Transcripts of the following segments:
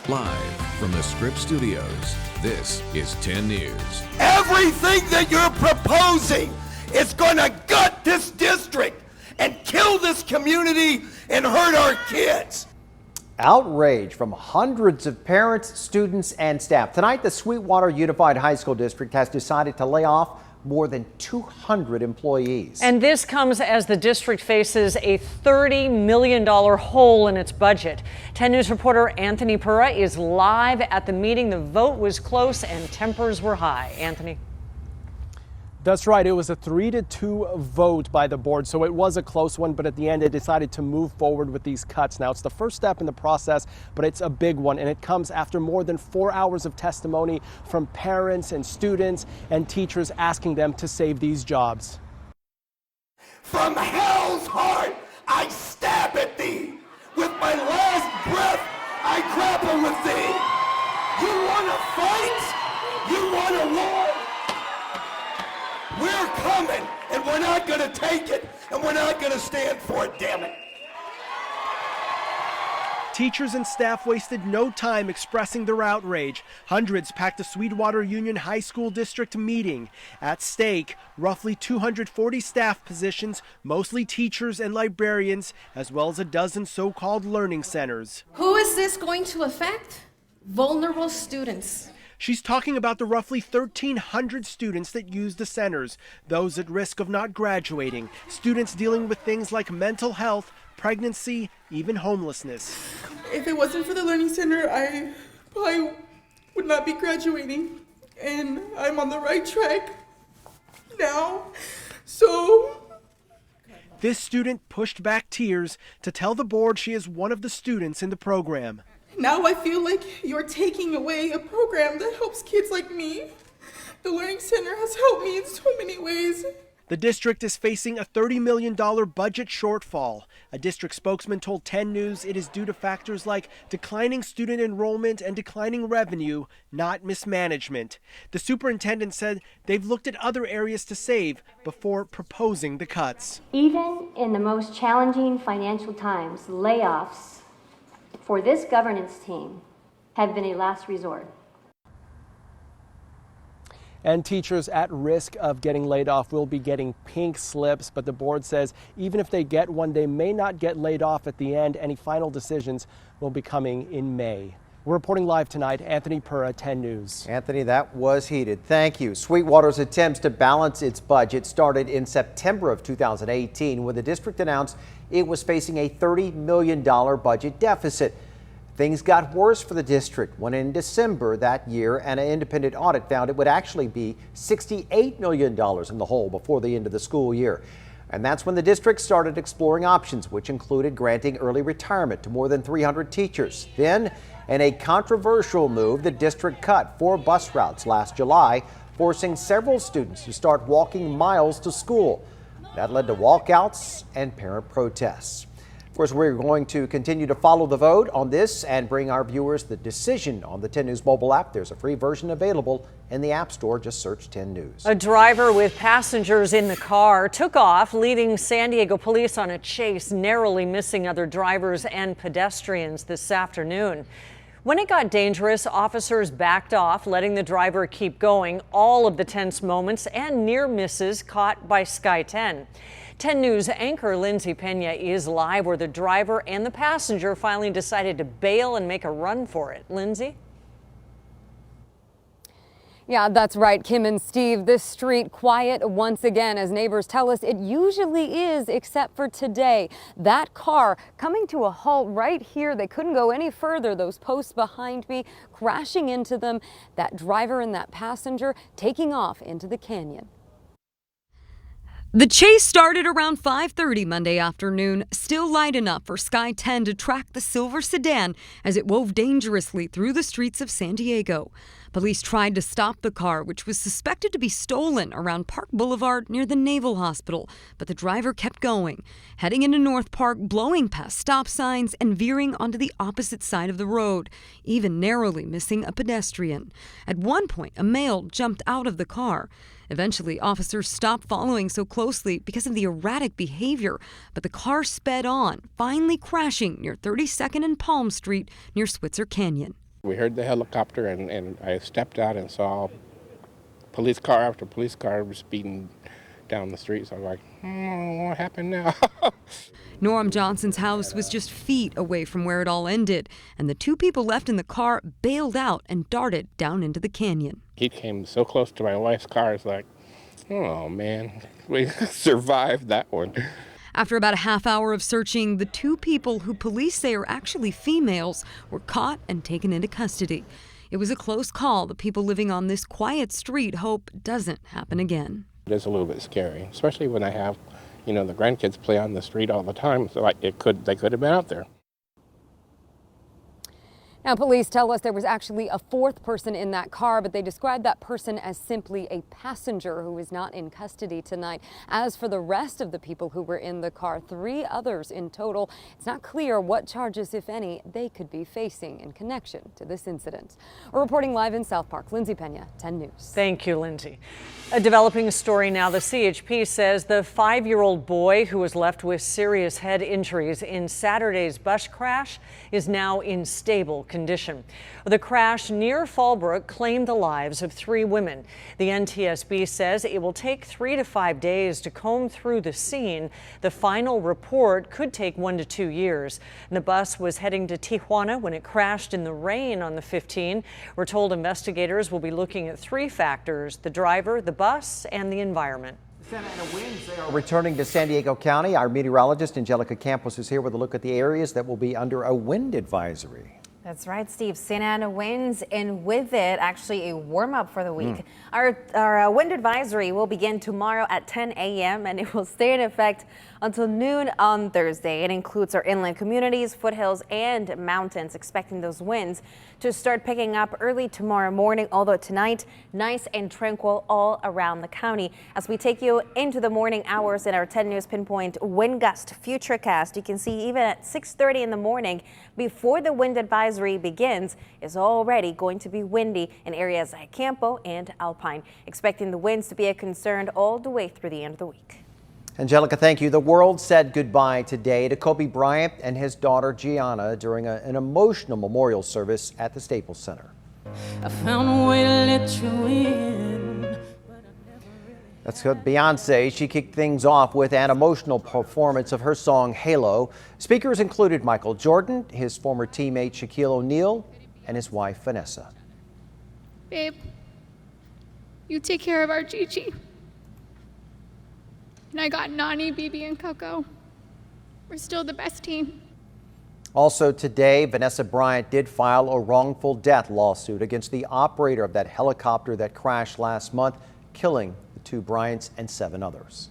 Live from the Script Studios, this is 10 News. Everything that you're proposing is going to gut this district and kill this community and hurt our kids. Outrage from hundreds of parents, students, and staff. Tonight, the Sweetwater Unified High School District has decided to lay off more than 200 employees. And this comes as the district faces a $30 million hole in its budget. 10 News reporter Anthony Pura is live at the meeting. The vote was close and tempers were high. Anthony. That's right. It was a 3-2 vote by the board, so it was a close one, but at the end it decided to move forward with these cuts. Now, it's the first step in the process, but it's a big one, and it comes after more than 4 hours of testimony from parents and students and teachers asking them to save these jobs. From hell's heart, I stab at thee. With my last breath, I grapple with thee. You want to fight? You want a war? We're coming, and we're not going to take it, and we're not going to stand for it, damn it. Teachers and staff wasted no time expressing their outrage. Hundreds packed the Sweetwater Union High School District meeting. At stake, roughly 240 staff positions, mostly teachers and librarians, as well as a dozen so-called learning centers. Who is this going to affect? Vulnerable students. She's talking about the roughly 1,300 students that use the centers, those at risk of not graduating, students dealing with things like mental health, pregnancy, even homelessness. If it wasn't for the Learning Center, I probably would not be graduating, and I'm on the right track now, so... This student pushed back tears to tell the board she is one of the students in the program. Now I feel like you're taking away a program that helps kids like me. The Learning Center has helped me in so many ways. The district is facing a $30 million budget shortfall. A district spokesman told 10 News it is due to factors like declining student enrollment and declining revenue, not mismanagement. The superintendent said they've looked at other areas to save before proposing the cuts. Even in the most challenging financial times, layoffs for this governance team have been a last resort. And teachers at risk of getting laid off will be getting pink slips, but the board says even if they get one, they may not get laid off at the end. Any final decisions will be coming in May. We're reporting live tonight. Anthony Pura, 10 News. Anthony, that was heated. Thank you. Sweetwater's attempts to balance its budget started in September of 2018 when the district announced it was facing a $30 million budget deficit. Things got worse for the district when in December that year, an independent audit found it would actually be $68 million in the hole before the end of the school year. And that's when the district started exploring options, which included granting early retirement to more than 300 teachers. Then, in a controversial move, the district cut 4 bus routes last July, forcing several students to start walking miles to school. That led to walkouts and parent protests. Of course, we're going to continue to follow the vote on this and bring our viewers the decision on the 10 News mobile app. There's a free version available in the App Store. Just search 10 News. A driver with passengers in the car took off, leading San Diego police on a chase, narrowly missing other drivers and pedestrians this afternoon. When it got dangerous, officers backed off, letting the driver keep going. All of the tense moments and near misses caught by Sky 10. 10 News anchor Lindsay Pena is live where the driver and the passenger finally decided to bail and make a run for it. Lindsay? Yeah, that's right, Kim and Steve. This street quiet once again, as neighbors tell us it usually is, except for today. That car coming to a halt right here. They couldn't go any further. Those posts behind me crashing into them. That driver and that passenger taking off into the canyon. The chase started around 5:30 Monday afternoon, still light enough for Sky 10 to track the silver sedan as it wove dangerously through the streets of San Diego. Police tried to stop the car, which was suspected to be stolen around Park Boulevard near the Naval Hospital, but the driver kept going, heading into North Park, blowing past stop signs and veering onto the opposite side of the road, even narrowly missing a pedestrian. At one point, a male jumped out of the car. Eventually, officers stopped following so closely because of the erratic behavior, but the car sped on, finally crashing near 32nd and Palm Street near Switzer Canyon. We heard the helicopter, and I stepped out and saw police car after police car speeding down the street. So I was like, what happened now? Norm Johnson's house was just feet away from where it all ended, and the two people left in the car bailed out and darted down into the canyon. He came so close to my wife's car, it's like, oh man, we survived that one. After about a half hour of searching, the two people who police say are actually females were caught and taken into custody. It was a close call. The people living on this quiet street hope doesn't happen again. It is a little bit scary, especially when I have, the grandkids play on the street all the time. So they could have been out there. Now, police tell us there was actually a fourth person in that car, but they described that person as simply a passenger who is not in custody tonight. As for the rest of the people who were in the car, 3 others in total, it's not clear what charges, if any, they could be facing in connection to this incident. We're reporting live in South Park. Lindsay Pena, 10 News. Thank you, Lindsay. A developing story now. The CHP says the 5-year-old boy who was left with serious head injuries in Saturday's bus crash is now in stable condition. The crash near Fallbrook claimed the lives of 3 women. The NTSB says it will take 3 to 5 days to comb through the scene. The final report could take 1 to 2 years. The bus was heading to Tijuana when it crashed in the rain on the 15. We're told investigators will be looking at 3 factors: the driver, the bus, and the environment. Santa Ana winds, they are returning to San Diego County. Our meteorologist Angelica Campos is here with a look at the areas that will be under a wind advisory. That's right, Steve. Santa Ana winds, and with it, actually a warm up for the week. Our wind advisory will begin tomorrow at 10 a.m. and it will stay in effect until noon on Thursday. It includes our inland communities, foothills, and mountains, expecting those winds to start picking up early tomorrow morning, although tonight, nice and tranquil all around the county. As we take you into the morning hours in our 10 News Pinpoint wind gust futurecast, you can see even at 6:30 in the morning, before the wind advisory begins, is already going to be windy in areas like Campo and Alpine. Expecting the winds to be a concern all the way through the end of the week. Angelica, thank you. The world said goodbye today to Kobe Bryant and his daughter Gianna during an emotional memorial service at the Staples Center. I found a way to let you in. That's good. Beyonce, she kicked things off with an emotional performance of her song Halo. Speakers included Michael Jordan, his former teammate Shaquille O'Neal, and his wife Vanessa. Babe, you take care of our Gigi. And I got Nani, Bibi, and Coco. We're still the best team. Also today, Vanessa Bryant did file a wrongful death lawsuit against the operator of that helicopter that crashed last month, killing the 2 Bryants and 7 others.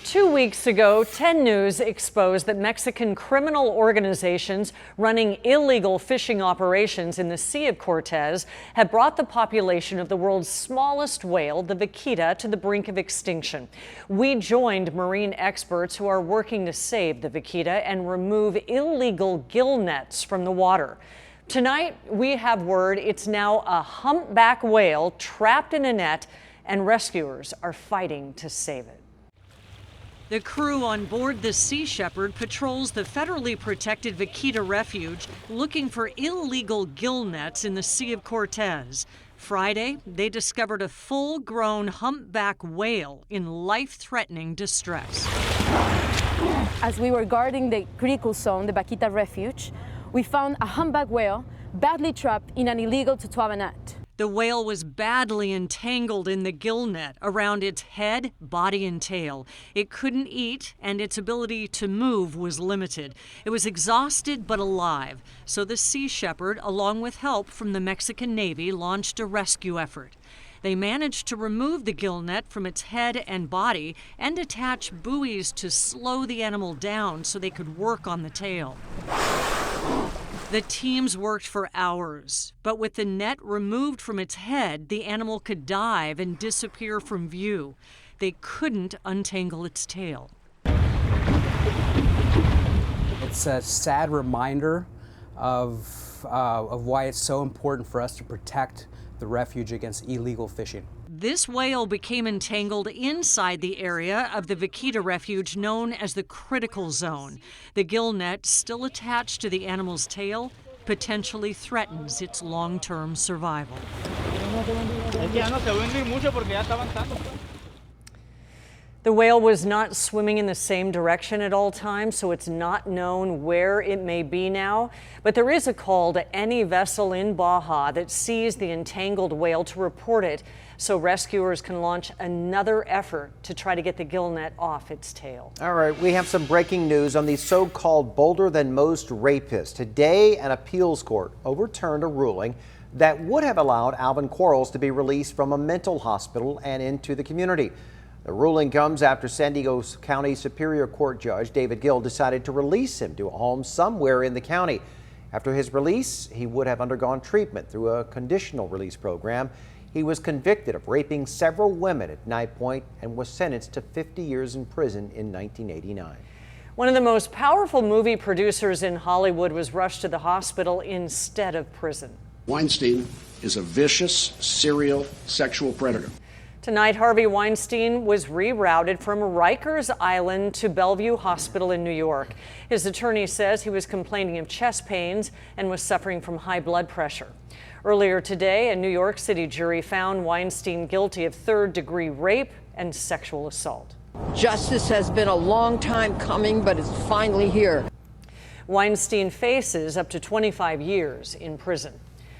2 weeks ago, 10 News exposed that Mexican criminal organizations running illegal fishing operations in the Sea of Cortez have brought the population of the world's smallest whale, the vaquita, to the brink of extinction. We joined marine experts who are working to save the vaquita and remove illegal gill nets from the water. Tonight, we have word it's now a humpback whale trapped in a net, and rescuers are fighting to save it. The crew on board the Sea Shepherd patrols the federally protected Vaquita Refuge looking for illegal gill nets in the Sea of Cortez. Friday, they discovered a full-grown humpback whale in life-threatening distress. As we were guarding the critical zone, the Vaquita Refuge, we found a humpback whale badly trapped in an illegal totoaba net. The whale was badly entangled in the gill net around its head, body, and tail. It couldn't eat, and its ability to move was limited. It was exhausted but alive, so the Sea Shepherd, along with help from the Mexican Navy, launched a rescue effort. They managed to remove the gill net from its head and body and attach buoys to slow the animal down so they could work on the tail. The teams worked for hours, but with the net removed from its head, the animal could dive and disappear from view. They couldn't untangle its tail. It's a sad reminder of why it's so important for us to protect the refuge against illegal fishing. This whale became entangled inside the area of the Vaquita Refuge known as the critical zone. The gill net, still attached to the animal's tail, potentially threatens its long-term survival. The whale was not swimming in the same direction at all times, so it's not known where it may be now. But there is a call to any vessel in Baja that sees the entangled whale to report it, so rescuers can launch another effort to try to get the gillnet off its tail. All right, we have some breaking news on the so-called bolder-than-most rapist. Today, an appeals court overturned a ruling that would have allowed Alvin Quarles to be released from a mental hospital and into the community. The ruling comes after San Diego County Superior Court Judge David Gill decided to release him to a home somewhere in the county. After his release, he would have undergone treatment through a conditional release program. He was convicted of raping several women at Knight Point and was sentenced to 50 years in prison in 1989. One of the most powerful movie producers in Hollywood was rushed to the hospital instead of prison. Weinstein is a vicious serial sexual predator. Tonight, Harvey Weinstein was rerouted from Rikers Island to Bellevue Hospital in New York. His attorney says he was complaining of chest pains and was suffering from high blood pressure. Earlier today, a New York City jury found Weinstein guilty of third-degree rape and sexual assault. Justice has been a long time coming, but it's finally here. Weinstein faces up to 25 years in prison.